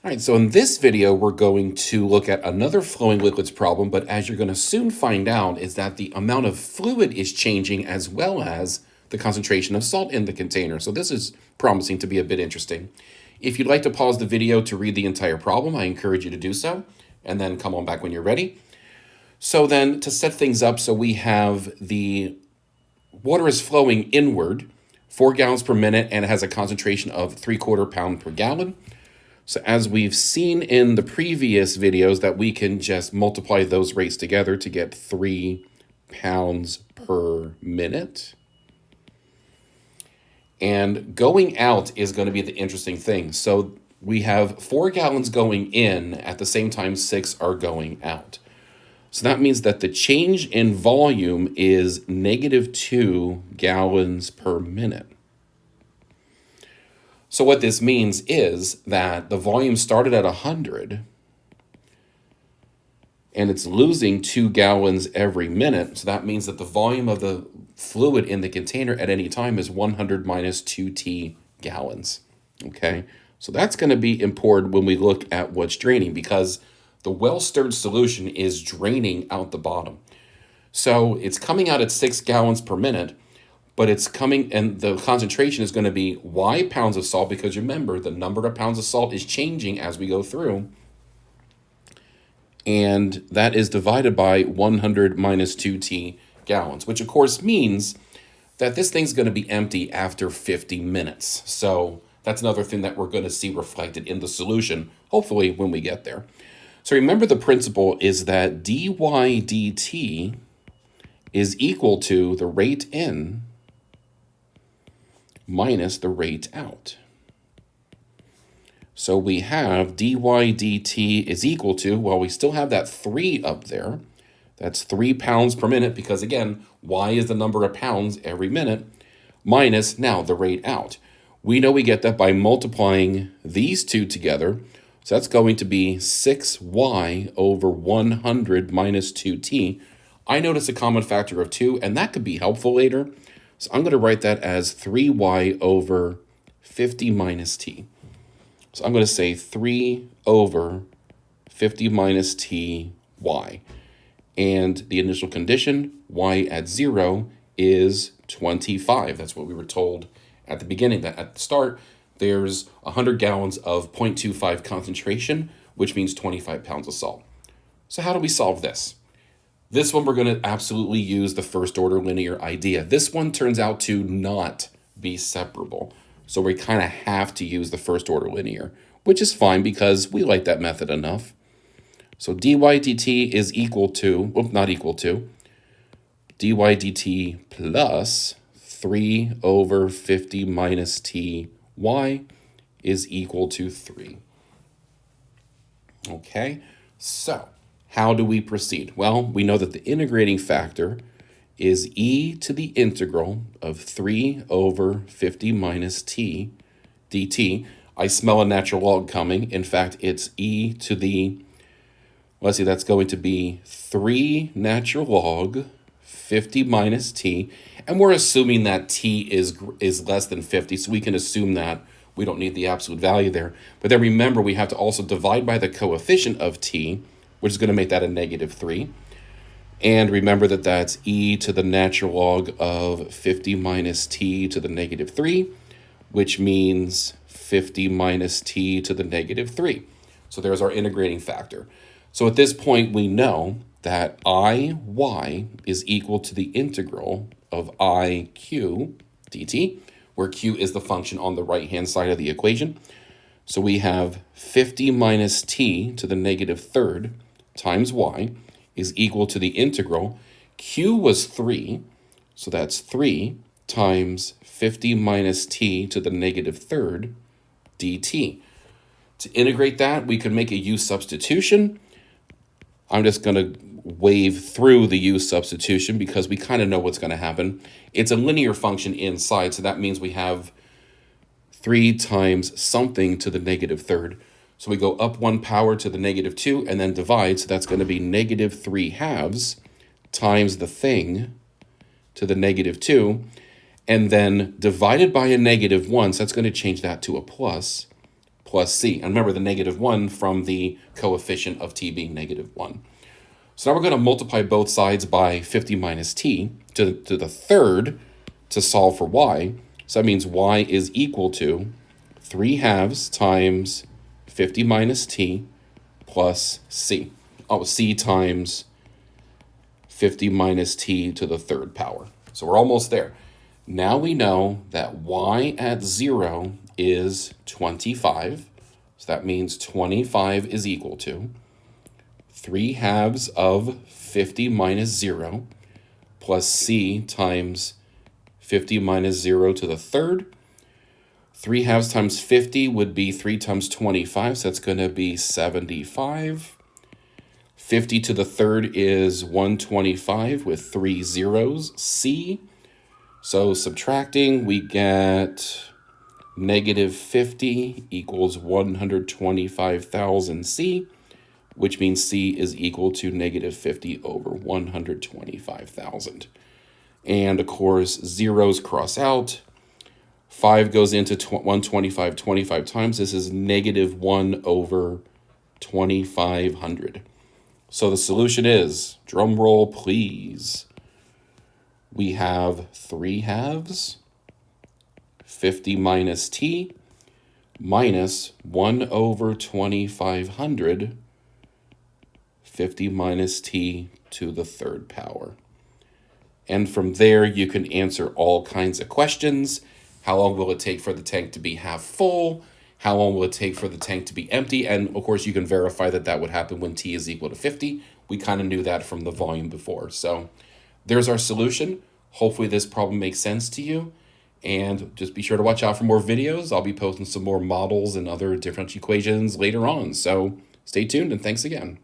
All right, so in this video, we're going to look at another flowing liquids problem, but as you're going to soon find out is that the amount of fluid is changing as well as the concentration of salt in the container. So this is promising to be a bit interesting. If you'd like to pause the video to read the entire problem, I encourage you to do so, and then come on back when you're ready. So then to set things up, so we have the water is flowing inward, 4 gallons per minute, and it has a concentration of 3/4 pound per gallon. So as we've seen in the previous videos that we can just multiply those rates together to get 3 pounds per minute. And going out is going to be the interesting thing. So we have 4 gallons going in, at the same time 6 are going out. So that means that the change in volume is -2 gallons per minute. So what this means is that the volume started at 100 and it's losing 2 gallons every minute. So that means that the volume of the fluid in the container at any time is 100 minus 2t gallons. Okay, so that's going to be important when we look at what's draining, because the well-stirred solution is draining out the bottom. So it's coming out at 6 gallons per minute, but it's coming, and the concentration is going to be y pounds of salt, because remember, the number of pounds of salt is changing as we go through. And that is divided by 100 minus 2t gallons, which of course means that this thing's going to be empty after 50 minutes. So that's another thing that we're going to see reflected in the solution, hopefully when we get there. So remember, the principle is that dy dt is equal to the rate in minus the rate out. So we have dy dt is equal to, well, we still have that 3 up there. That's 3 pounds per minute, because again, y is the number of pounds every minute, minus now the rate out. We know we get that by multiplying these two together. So that's going to be 6y over 100 minus 2t. I notice a common factor of 2, and that could be helpful later. So I'm going to write that as 3y over 50 minus t. So I'm going to say 3 over 50 minus t y. And the initial condition, y at 0, is 25. That's what we were told at the beginning, that at the start, there's 100 gallons of 0.25 concentration, which means 25 pounds of salt. So how do we solve this? This one, we're going to absolutely use the first order linear idea. This one turns out to not be separable. So we kind of have to use the first order linear, which is fine because we like that method enough. So dy dt is equal to, well, not equal to, dy dt plus 3 over 50 minus t y is equal to 3. Okay, so how do we proceed? Well, we know that the integrating factor is e to the integral of 3 over 50 minus t dt. I smell a natural log coming. In fact, it's e to the, let's see, that's going to be 3 natural log 50 minus t. And we're assuming that t is less than 50, so we can assume that we don't need the absolute value there. But then remember, we have to also divide by the coefficient of t, which is going to make that a -3. And remember that that's e to the natural log of 50 minus t to the -3, which means 50 minus t to the -3. So there's our integrating factor. So at this point, we know that iy is equal to the integral of iq dt, where q is the function on the right-hand side of the equation. So we have 50 minus t to the -3rd times y is equal to the integral. Q was 3, so that's 3 times 50 minus t to the -3rd dt. To integrate that, we could make a u substitution. I'm just going to wave through the u substitution because we kind of know what's going to happen. It's a linear function inside, so that means we have 3 times something to the -3rd. So we go up 1 power to the -2 and then divide. So that's going to be -3/2 times the thing to the -2. And then divided by a -1. So that's going to change that to a plus plus c. And remember the negative 1 from the coefficient of t being negative 1. So now we're going to multiply both sides by 50 minus t to the third to solve for y. So that means y is equal to 3 halves times 50 minus t plus c. Oh, c times 50 minus t to the third power. So we're almost there. Now we know that y at 0 is 25. So that means 25 is equal to 3 halves of 50 minus 0 plus c times 50 minus 0 to the third. 3 halves times 50 would be 3 times 25, so that's going to be 75. 50 to the third is 125 with 3 zeros, c. So subtracting, we get negative 50 equals 125,000 c, which means c is equal to negative 50 over 125,000. And of course, zeros cross out. 5 goes into 125 25 times. This is negative 1 over 2,500. So the solution is, drum roll please, we have 3 halves, 50 minus t, minus 1 over 2,500, 50 minus t to the third power. And from there, you can answer all kinds of questions. How long will it take for the tank to be half full? How long will it take for the tank to be empty? And of course, you can verify that that would happen when t is equal to 50. We kind of knew that from the volume before. So there's our solution. Hopefully this problem makes sense to you. And just be sure to watch out for more videos. I'll be posting some more models and other differential equations later on. So stay tuned and thanks again.